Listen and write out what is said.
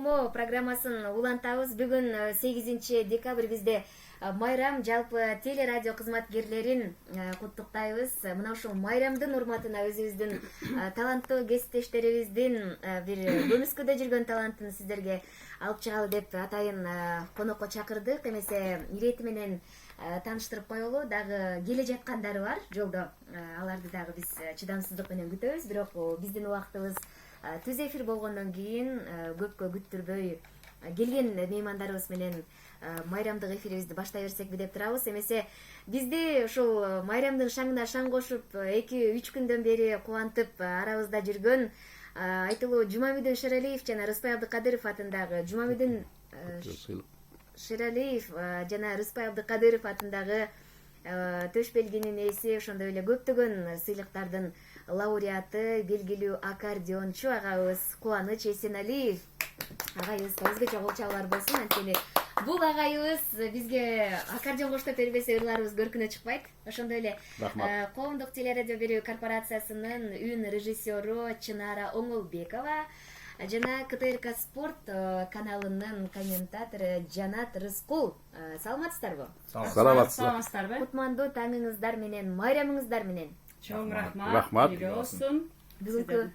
угумо программасын улантабыз. Бүгүн 8-декабрь бизде майрам, жалпы телерадио кызматкерлерин куттуктайбыз. Мына ушул майрамдын урматына өзүбүздүн таланттуу кесиптештерибиздин бир көмүскөдө жүргөн талантын сиздерге алып чыгалы деп атайын конокко чакырдык. Эмесе ирети менен тааныштырып коелу. Дагы келе жаткандары бар жолдо. Аларды дагы биз чыдамсыздык менен күтөбүз. Бирок биздин убактыбыз түз эфир болгондон кийин көпкө күттүрбөй келген меймандарыбыз менен майрамдык эфирибизди баштай берсекпи деп турабыз. Эмесе бизди ушул майрамдын шаңына шаң кошуп 2-3 күндөн бери кубантып арабызда жүргөн айтылуу Жумамидин Шералиев жана Рыспай Абдыкадыров атындагы Шералиев жана Рыспай Абдыкадыров атындагы төш белгинин ээси, ошондой эле көптөгөн сыйлыктардын лауреаты, белгилүү аккордеончу агабыз Кубаныч Эсеналиев агайыбызга өзгөчө кол чабуулар болсун. Анткени бул агайыбыз бизге аккордеон коштоп бербесе ырларыбыз көркүнө чыкпайт. Ошондой эле коомдук телерадио берүү корпорациясынын үн режиссеру Чынара Оңолбекова жана КТРК Спорт каналынын комментатору Жанат Рыскул. Саламатсыздарбы? Саламатсыздарбы? Кутмандуу таңыңыздар менен, майрамыңыздар менен. Чоң рахмат. Рахмат. Бүгүнкү